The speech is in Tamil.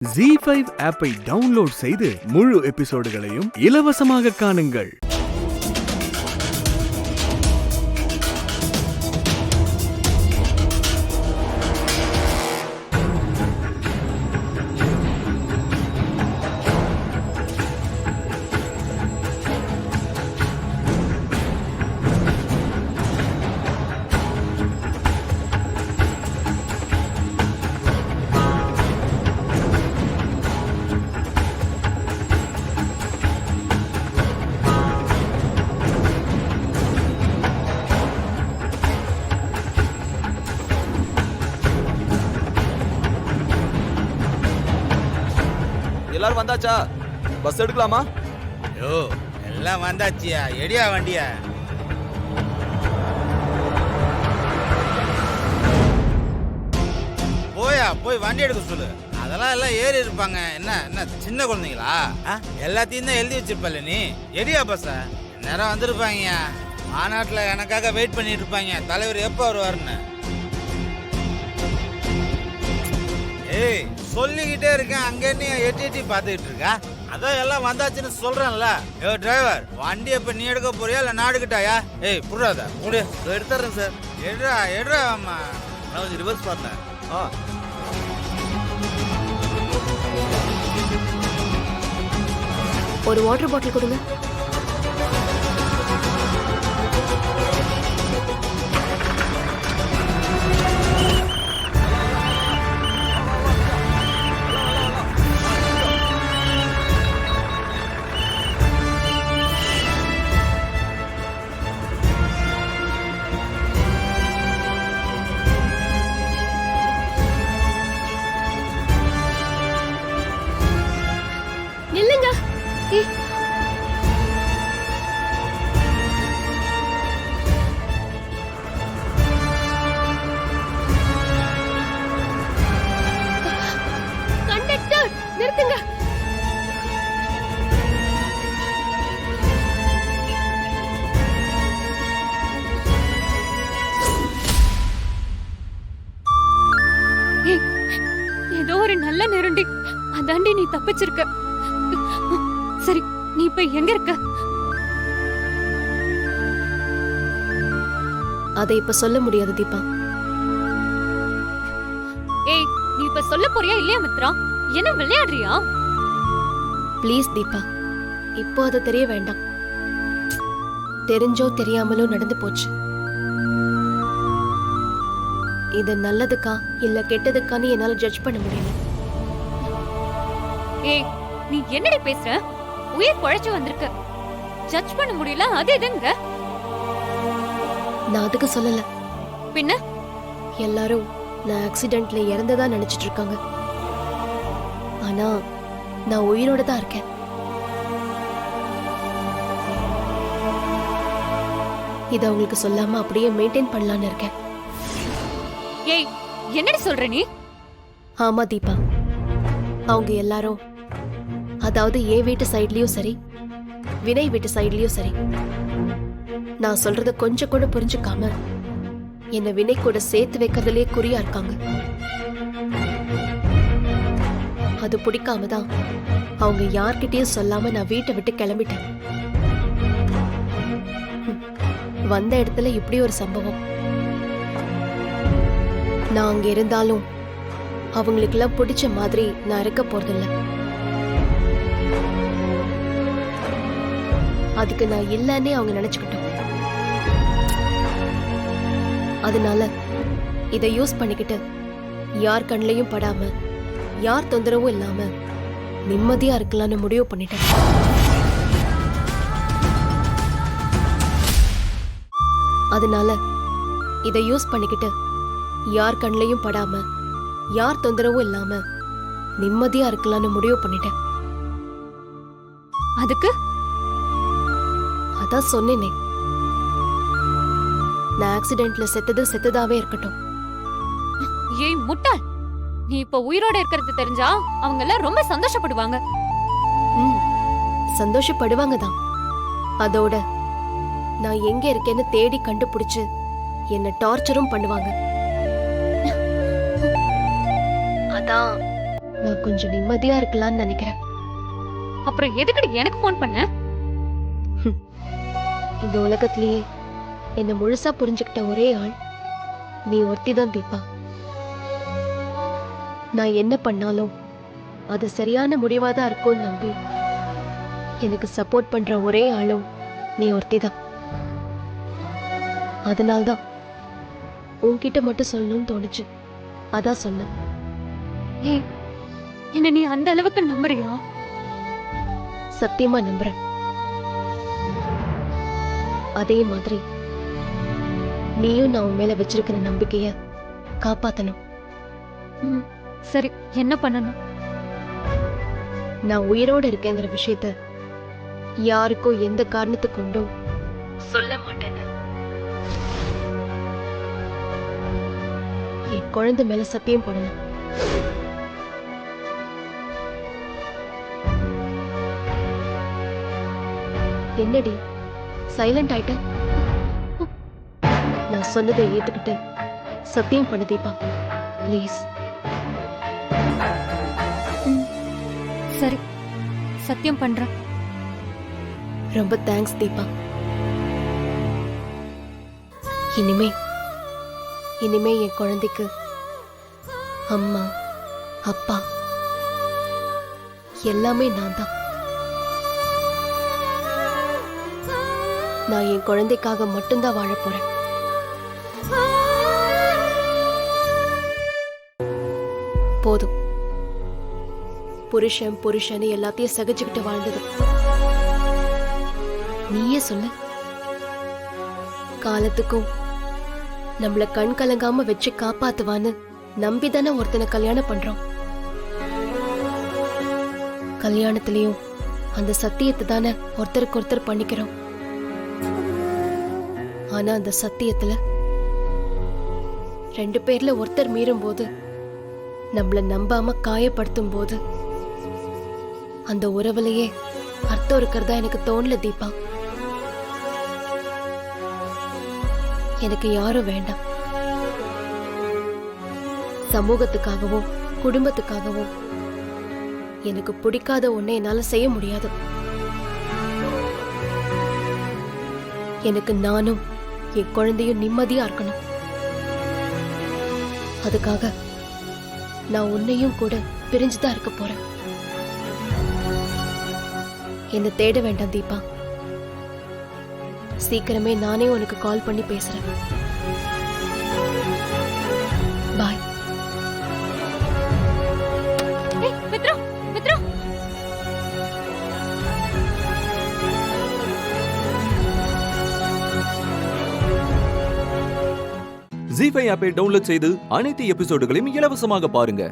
ZEE5 ஆப்பை டவுன்லோட் செய்து முழு எபிசோடுகளையும் இலவசமாக காணுங்கள். எல்லாரும் வந்தாச்சா? பஸ் எடுக்கலாமா? யோ எல்லாம் வந்தாச்சியா, எடியா வண்டியா? போய் வண்டி எடுக்க சொல்லு. அதெல்லாம் எல்லாம் ஏறி இருப்பாங்க. என்ன சின்ன குழந்தைங்களா? எல்லாத்தையும் தான் எழுதி வச்சிருப்பல நீ. எடியா பஸ்ஸ நேரம் வந்திருப்பாங்க. மாநாட்டுல எனக்காக வெயிட் பண்ணிட்டு இருப்பாங்க. தலைவர் எப்போ வருவாருன்னு. ஏய் சொல்லிக்கிட்டே இருக்கேன், அங்கே நீ எட்டி பார்த்துக்கிட்டு இருக்கா? அதான் எல்லாம் வந்தாச்சுன்னு சொல்றேன்ல. ஏ டிரைவர், வண்டி இப்ப நீ எடுக்க போறியா இல்ல நான் எடுக்கட்டாயா? ஏய் புரியாதா முடி எடுத்துறேன் சார். எடுறா அம்மா. நான் கொஞ்சம் ரிவர்ஸ் பார்த்தேன். ஒரு வாட்டர் பாட்டில் கொடுங்க. நில்லுங்க. கண்டக்டர் நிறுத்துங்க. ஏதோ ஒரு நல்ல நேரண்டி, அதாண்டி நீ தப்பிச்சிருக்க. சரி, நீ இப்ப எங்க இருக்க? அதை இப்ப சொல்ல முடியாது தீபா. ஏய், நீ இப்ப சொல்ல போறியா இல்லையா மித்ரா? என்ன விளையாடுறியா? ப்ளீஸ் தீபா, இப்போ அது தெரிய வேண்டாம். தெரிஞ்சோ தெரியாமலோ நடந்து போச்சு. இது நல்லதுக்கா இல்ல கெட்டதுக்கான்னு என்னால ஜட்ஜ் பண்ண முடியல. ஏய், நீ என்னடி பேசுற? உயிர் பொழைச்சு வந்திருக்க, ஜட்ஜ் பண்ண முடியல அது எதுங்க? நான் அதுக்கு சொல்லல. பின்ன எல்லாரும் நான் ஆக்சிடென்ட்ல இறந்ததா நினைச்சிட்டு இருக்காங்க. ஆனா நான் உயிரோட தான் இருக்கேன். இத அவங்களுக்கு சொல்லாம அப்படியே மெயின்டைன் பண்ணலான்னு இருக்கேன். ஏய், என்னடி சொல்ற நீ? ஆமா தீபா, அவங்க எல்லாரும், அதாவது என் வீட்டு சைட்லயும் சரி வினய் வீட்டு சைட்லயும் சரி, நான் சொல்றத கொஞ்சம் கூட புரிஞ்சுக்காம என்ன வினய் கூட சேர்த்து வைக்கிறதுலயே குறியா இருக்காங்க. அது பிடிக்காம தான் அவங்க யார்கிட்டயும் சொல்லாம நான் வீட்டை விட்டு கிளம்பிட்டேன். வந்த இடத்துல இப்படி ஒரு சம்பவம். நான் அங்க இருந்தாலும் அவங்களுக்கெல்லாம் பிடிச்ச மாதிரி நான் இருக்க போறதில்ல. அதுக்கு நான் இல்லன்னே அவங்க நினைச்சுக்கிட்டோம். அதனால இதை யூஸ் பண்ணிக்கிட்டு யார் கண்ணிலையும் படாம யார் தொந்தரவும் இல்லாம நிம்மதியா இருக்கலாம்னு முடிவு பண்ணிட்டேன். அதனால இதை யூஸ் பண்ணிக்கிட்டு யார் கண்ணிலையும் படாம யார் தொந்தரவும் இல்லாம நிம்மதியா இருக்கலாம்னு முடிவு பண்ணிட்டேன். அதுக்கு அதான் சொன்னேனே, நான் ஆக்சிடென்ட்ல செத்ததாவே இருக்கட்டும். ஏய் முட்டாள், நீ இப்ப உயிரோட இருக்கிறது தெரிஞ்சா அவங்க எல்லாம் ரொம்ப சந்தோஷப்படுவாங்க. சந்தோஷப்படுவாங்க தான். அதோட நான் எங்க இருக்கேன்னு தேடி கண்டுபிடிச்சு என்ன டார்ச்சரும் பண்ணுவாங்க. அதான் நான் கொஞ்சம் நிம்மதியா இருக்கலாம்னு நினைக்கிறேன். அப்புறம் எதுக்கடி எனக்கு ஃபோன் பண்ண? இந்த உலகத்திலேயே என்னை முழுசா புரிஞ்சுக்கிட்ட ஒரே ஆள் நீ ஒருத்திதான் தீபா. நான் என்ன பண்ணாலும் அது சரியான முடிவாதான் இருக்கும்னு நம்பி எனக்கு சப்போர்ட் பண்ற ஒரே ஆளும் நீ ஒருத்திதான். அதனால்தான் உன்கிட்ட மட்டும் சொல்லணும்னு தோணுச்சு. அதான் சொன்னேன். ஏய், என்ன நீ அந்த அளவுக்கு நம்புறியா? சத்தியமா நம்புறேன். அதே மாதிரி நீயும் நான் உன் மேல வச்சிருக்கிற நம்பிக்கைய காப்பாத்தணும். ம், சரி, என்ன பண்ணணும்? நான் உயிரோட இருக்கேங்கிற விஷயத்த யாருக்கும் எந்த காரணத்தை கொண்டும் சொல்ல மாட்டேன். என் குழந்தை மேல சத்தியம் போடணும். என்னடி சைலண்ட் ஆயிட்ட? நான் சொன்னதை ஏத்துக்கிட்டு சத்தியம் பண்ணு தீபா, ப்ளீஸ். சரி, சத்தியம் பண்றேன். ரொம்ப தேங்க்ஸ் தீபா. இனிமே என் குழந்தைக்கு அம்மா அப்பா எல்லாமே நான் தான். நான் என் குழந்தைக்காக மட்டும்தான் வாழ போறேன். போதும், புருஷன் எல்லாத்தையும் சகிச்சுக்கிட்டு வாழ்ந்தது. நீயே சொல்லு, காலத்துக்கும் நம்மள கண் கலங்காம வச்சு காப்பாத்துவான்னு நம்பிதானே ஒருத்தனை கல்யாணம் பண்றோம். கல்யாணத்திலயும் அந்த சத்தியத்தை தானே ஒருத்தருக்கு ஒருத்தர் பண்ணிக்கிறோம். ஆனா அந்த சத்தியத்துல 2 பேர்ல ஒருத்தர் மீறும் போது, நம்மள நம்பாம காயப்படுத்தும் போது அந்த உறவுலயே அர்த்தம் இருக்கிறதா எனக்கு தோணல தீபா. எனக்கு யாரும் வேண்டாம். சமூகத்துக்காகவோ குடும்பத்துக்காகவோ எனக்கு பிடிக்காத ஒண்ணை என்னால செய்ய முடியாது. எனக்கு நானும் என் குழந்தையும் நிம்மதியா இருக்கணும். அதுக்காக நான் உன்னையும் கூட பிரிஞ்சுதான் இருக்க போறேன். என்னை தேட வேண்டாம் தீபா. சீக்கிரமே நானே உனக்கு கால் பண்ணி பேசுறேன். பாய். ஏய், மித்ரா, மித்ரா. ஜீ5 ஆப்பை டவுன்லோட் செய்து அனைத்து எபிசோடுகளையும் இலவசமாக பாருங்க.